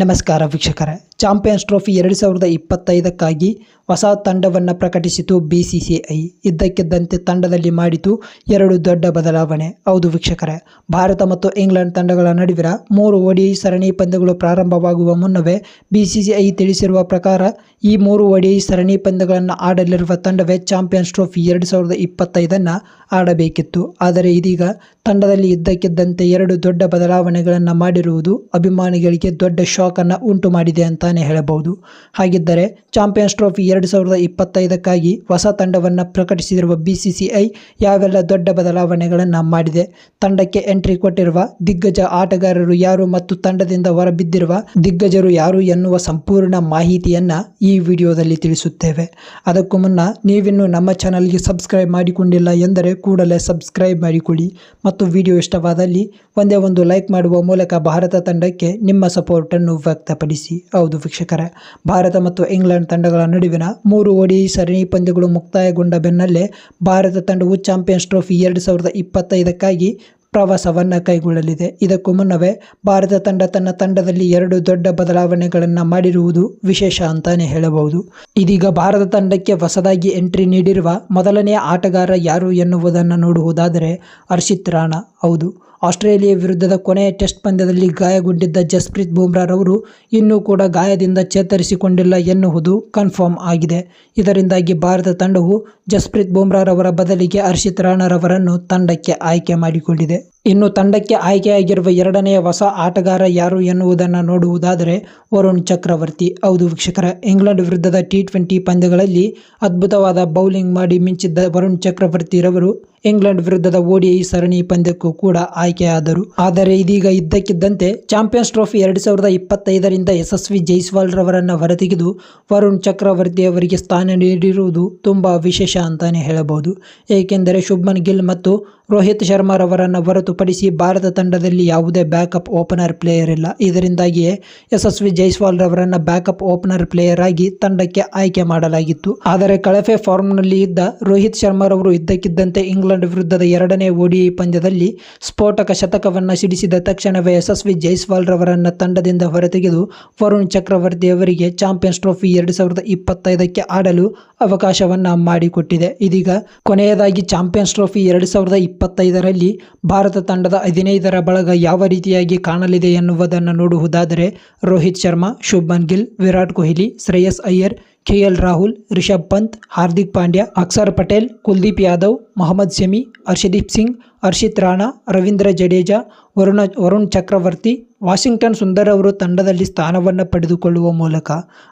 ನಮಸ್ಕಾರ ವೀಕ್ಷಕರೇ, champions trophy 2025ಕ್ಕಾಗಿ ಹೊಸ ತಂಡವನ್ನು ಪ್ರಕಟಿಸಿತು ಬಿಸಿಸಿಐ. ಇದ್ದಕ್ಕಿದ್ದಂತೆ ತಂಡದಲ್ಲಿ ಮಾಡಿತು ಎರಡು ದೊಡ್ಡ ಬದಲಾವಣೆ. ಹೌದು ವೀಕ್ಷಕರೇ, ಭಾರತ ಮತ್ತು ಇಂಗ್ಲೆಂಡ್ ತಂಡಗಳ ನಡುವಿನ 3 ODI ಸರಣಿ ಪಂದ್ಯಗಳು ಪ್ರಾರಂಭವಾಗುವ ಮುನ್ನವೇ ಬಿಸಿಸಿಐ ತಿಳಿಸಿರುವ ಪ್ರಕಾರ ಈ 3 ODI ಸರಣಿ ಪಂದ್ಯಗಳನ್ನು ಆಡಲಿರುವ ತಂಡವೇ ಚಾಂಪಿಯನ್ಸ್ ಟ್ರೋಫಿ 2025 ಆಡಬೇಕಿತ್ತು. ಆದರೆ ಇದೀಗ ತಂಡದಲ್ಲಿ ಇದ್ದಕ್ಕಿದ್ದಂತೆ ಎರಡು ದೊಡ್ಡ ಬದಲಾವಣೆಗಳನ್ನು ಮಾಡಿರುವುದು ಅಭಿಮಾನಿಗಳಿಗೆ ದೊಡ್ಡ ಶಾಕ್ ಅನ್ನು ಉಂಟು ಮಾಡಿದೆ ಅಂತಾನೆ ಹೇಳಬಹುದು. ಹಾಗಿದ್ದರೆ ಚಾಂಪಿಯನ್ಸ್ ಟ್ರೋಫಿ 2025ಕ್ಕಾಗಿ ಹೊಸ ತಂಡವನ್ನು ಪ್ರಕಟಿಸಿರುವ ಬಿಸಿಸಿಐ ಯಾವೆಲ್ಲ ದೊಡ್ಡ ಬದಲಾವಣೆಗಳನ್ನು ಮಾಡಿದೆ, ತಂಡಕ್ಕೆ ಎಂಟ್ರಿ ಕೊಟ್ಟಿರುವ ದಿಗ್ಗಜ ಆಟಗಾರರು ಯಾರು ಮತ್ತು ತಂಡದಿಂದ ಹೊರಬಿದ್ದಿರುವ ದಿಗ್ಗಜರು ಯಾರು ಎನ್ನುವ ಸಂಪೂರ್ಣ ಮಾಹಿತಿಯನ್ನ ಈ ವಿಡಿಯೋದಲ್ಲಿ ತಿಳಿಸುತ್ತೇವೆ. ಅದಕ್ಕೂ ಮುನ್ನ ನೀವಿನ್ನೂ ನಮ್ಮ ಚಾನಲ್ಗೆ ಸಬ್ಸ್ಕ್ರೈಬ್ ಮಾಡಿಕೊಂಡಿಲ್ಲ ಎಂದರೆ ಕೂಡಲೇ ಸಬ್ಸ್ಕ್ರೈಬ್ ಮಾಡಿಕೊಳ್ಳಿ ಮತ್ತು ವಿಡಿಯೋ ಇಷ್ಟವಾದಲ್ಲಿ ಒಂದೇ ಒಂದು ಲೈಕ್ ಮಾಡುವ ಮೂಲಕ ಭಾರತ ತಂಡಕ್ಕೆ ನಿಮ್ಮ ಸಪೋರ್ಟ್ ಅನ್ನು ವ್ಯಕ್ತಪಡಿಸಿ. ಹೌದು ವೀಕ್ಷಕರೇ, ಭಾರತ ಮತ್ತು ಇಂಗ್ಲೆಂಡ್ ತಂಡಗಳ ನಡುವಿನ 3 ODI ಸರಣಿ ಪಂದ್ಯಗಳು ಮುಕ್ತಾಯಗೊಂಡ ಬೆನ್ನಲ್ಲೇ ಭಾರತ ತಂಡವು ಚಾಂಪಿಯನ್ಸ್ ಟ್ರೋಫಿ 2025ಕ್ಕಾಗಿ ಪ್ರವಾಸವನ್ನು ಕೈಗೊಳ್ಳಲಿದೆ. ಇದಕ್ಕೂ ಮುನ್ನವೇ ಭಾರತ ತಂಡ ತನ್ನ ತಂಡದಲ್ಲಿ ಎರಡು ದೊಡ್ಡ ಬದಲಾವಣೆಗಳನ್ನು ಮಾಡಿರುವುದು ವಿಶೇಷ ಅಂತಾನೆ ಹೇಳಬಹುದು. ಇದೀಗ ಭಾರತ ತಂಡಕ್ಕೆ ಹೊಸದಾಗಿ ಎಂಟ್ರಿ ನೀಡಿರುವ ಮೊದಲನೆಯ ಆಟಗಾರ ಯಾರು ಎನ್ನುವುದನ್ನು ನೋಡುವುದಾದರೆ ಹರ್ಷಿತ್ ರಾಣಾ. ಹೌದು, ಆಸ್ಟ್ರೇಲಿಯಾ ವಿರುದ್ಧದ ಕೊನೆಯ ಟೆಸ್ಟ್ ಪಂದ್ಯದಲ್ಲಿ ಗಾಯಗೊಂಡಿದ್ದ ಜಸ್ಪ್ರೀತ್ ಬೂಮ್ರಾರವರು ಇನ್ನೂ ಕೂಡ ಗಾಯದಿಂದ ಚೇತರಿಸಿಕೊಂಡಿಲ್ಲ ಎನ್ನುವುದು ಕನ್ಫರ್ಮ್ ಆಗಿದೆ. ಇದರಿಂದಾಗಿ ಭಾರತ ತಂಡವು ಜಸ್ಪ್ರೀತ್ ಬೂಮ್ರಾರವರ ಬದಲಿಗೆ ಹರ್ಷಿತ್ ರಾಣಾರವರನ್ನು ತಂಡಕ್ಕೆ ಆಯ್ಕೆ ಮಾಡಿಕೊಂಡಿದೆ. ಇನ್ನು ತಂಡಕ್ಕೆ ಆಯ್ಕೆಯಾಗಿರುವ ಎರಡನೆಯ ಹೊಸ ಆಟಗಾರ ಯಾರು ಎನ್ನುವುದನ್ನು ನೋಡುವುದಾದರೆ ವರುಣ್ ಚಕ್ರವರ್ತಿ. ಹೌದು ವೀಕ್ಷಕರ, ಇಂಗ್ಲೆಂಡ್ ವಿರುದ್ಧದ T20 ಪಂದ್ಯಗಳಲ್ಲಿ ಅದ್ಭುತವಾದ ಬೌಲಿಂಗ್ ಮಾಡಿ ಮಿಂಚಿದ್ದ ವರುಣ್ ಚಕ್ರವರ್ತಿರವರು ಇಂಗ್ಲೆಂಡ್ ವಿರುದ್ಧದ ODI ಸರಣಿ ಪಂದ್ಯಕ್ಕೂ ಕೂಡ ಆಯ್ಕೆಯಾದರು. ಆದರೆ ಇದೀಗ ಇದ್ದಕ್ಕಿದ್ದಂತೆ ಚಾಂಪಿಯನ್ಸ್ ಟ್ರೋಫಿ 2025ರಿಂದ ಯಶಸ್ವಿ ಜೈಸ್ವಾಲ್ ರವರನ್ನು ಹೊರತೆಗೆದು ವರುಣ್ ಚಕ್ರವರ್ತಿ ಅವರಿಗೆ ಸ್ಥಾನ ನೀಡಿರುವುದು ತುಂಬಾ ವಿಶೇಷ ಅಂತಾನೆ ಹೇಳಬಹುದು. ಏಕೆಂದರೆ ಶುಭ್ಮನ್ ಗಿಲ್ ಮತ್ತು ರೋಹಿತ್ ಶರ್ಮಾರವರನ್ನು ಹೊರತುಪಡಿಸಿ ಭಾರತ ತಂಡದಲ್ಲಿ ಯಾವುದೇ ಬ್ಯಾಕಪ್ ಓಪನರ್ ಪ್ಲೇಯರ್ ಇಲ್ಲ. ಇದರಿಂದಾಗಿಯೇ ಯಶಸ್ವಿ ಜೈಸ್ವಾಲ್ ರವರನ್ನು ಬ್ಯಾಕಪ್ ಓಪನರ್ ಪ್ಲೇಯರ್ ಆಗಿ ತಂಡಕ್ಕೆ ಆಯ್ಕೆ ಮಾಡಲಾಗಿತ್ತು. ಆದರೆ ಕಳಪೆ ಫಾರ್ಮ್ನಲ್ಲಿ ಇದ್ದ ರೋಹಿತ್ ಶರ್ಮಾರವರು ಇದ್ದಕ್ಕಿದ್ದಂತೆ ಇಂಗ್ಲೆಂಡ್ ವಿರುದ್ಧದ 2ನೇ ODI ಪಂದ್ಯದಲ್ಲಿ ಸ್ಫೋಟಕ ಶತಕವನ್ನು ಸಿಡಿಸಿದ ತಕ್ಷಣವೇ ಯಶಸ್ವಿ ಜೈಸ್ವಾಲ್ ರವರನ್ನು ತಂಡದಿಂದ ಹೊರತೆಗೆದು ವರುಣ್ ಚಕ್ರವರ್ತಿ ಅವರಿಗೆ ಚಾಂಪಿಯನ್ಸ್ ಟ್ರೋಫಿ 2025ಕ್ಕೆ ಆಡಲು ಅವಕಾಶವನ್ನ ಮಾಡಿಕೊಟ್ಟಿದೆ. ಇದೀಗ ಕೊನೆಯದಾಗಿ ಚಾಂಪಿಯನ್ಸ್ ಟ್ರೋಫಿ 2025ರಲ್ಲಿ ಭಾರತ ತಂಡದ 15ರ ಬಳಗ ಯಾವ ರೀತಿಯಾಗಿ ಕಾಣಲಿದೆ ಎನ್ನುವುದನ್ನು ನೋಡುವುದಾದರೆ ರೋಹಿತ್ ಶರ್ಮಾ, ಶುಭ್ಮನ್ ಗಿಲ್, ವಿರಾಟ್ ಕೊಹ್ಲಿ, ಶ್ರೇಯಸ್ ಅಯ್ಯರ್, KL ರಾಹುಲ್, ರಿಷಬ್ ಪಂತ್, ಹಾರ್ದಿಕ್ ಪಾಂಡ್ಯ, ಅಕ್ಷರ್ ಪಟೇಲ್, ಕುಲ್ದೀಪ್ ಯಾದವ್, ಮೊಹಮ್ಮದ್ ಶಮಿ, ಹರ್ಷದೀಪ್ ಸಿಂಗ್, ಹರ್ಷಿತ್ ರಾಣಾ, ರವೀಂದ್ರ ಜಡೇಜಾ, ವರುಣ್ ಚಕ್ರವರ್ತಿ, ವಾಷಿಂಗ್ಟನ್ ಸುಂದರ್ ಅವರು ತಂಡದಲ್ಲಿ ಸ್ಥಾನವನ್ನು ಪಡೆದುಕೊಳ್ಳುವ ಮೂಲಕ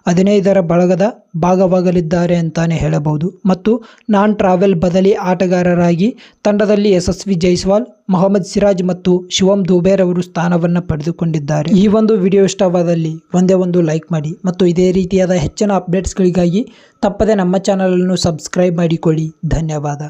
15ರ ಬಳಗದ ಭಾಗವಾಗಲಿದ್ದಾರೆ ಅಂತಾನೆ ಹೇಳಬಹುದು. ಮತ್ತು ನಾನ್ ಟ್ರಾವೆಲ್ ಬದಲಿ ಆಟಗಾರರಾಗಿ ತಂಡದಲ್ಲಿ ಯಶಸ್ವಿ ಜೈಸ್ವಾಲ್, ಮೊಹಮ್ಮದ್ ಸಿರಾಜ್ ಮತ್ತು ಶಿವಮ್ ದುಬೇರ್ ಅವರು ಸ್ಥಾನವನ್ನು ಪಡೆದುಕೊಂಡಿದ್ದಾರೆ. ಈ ಒಂದು ವಿಡಿಯೋ ಇಷ್ಟವಾದಲ್ಲಿ ಒಂದೇ ಒಂದು ಲೈಕ್ ಮಾಡಿ ಮತ್ತು ಇದೇ ರೀತಿಯಾದ ಹೆಚ್ಚಿನ ಅಪ್ಡೇಟ್ಸ್ಗಳಿಗಾಗಿ ತಪ್ಪದೆ ನಮ್ಮ ಚಾನಲನ್ನು ಸಬ್ಸ್ಕ್ರೈಬ್ ಮಾಡಿಕೊಳ್ಳಿ. ಧನ್ಯವಾದ.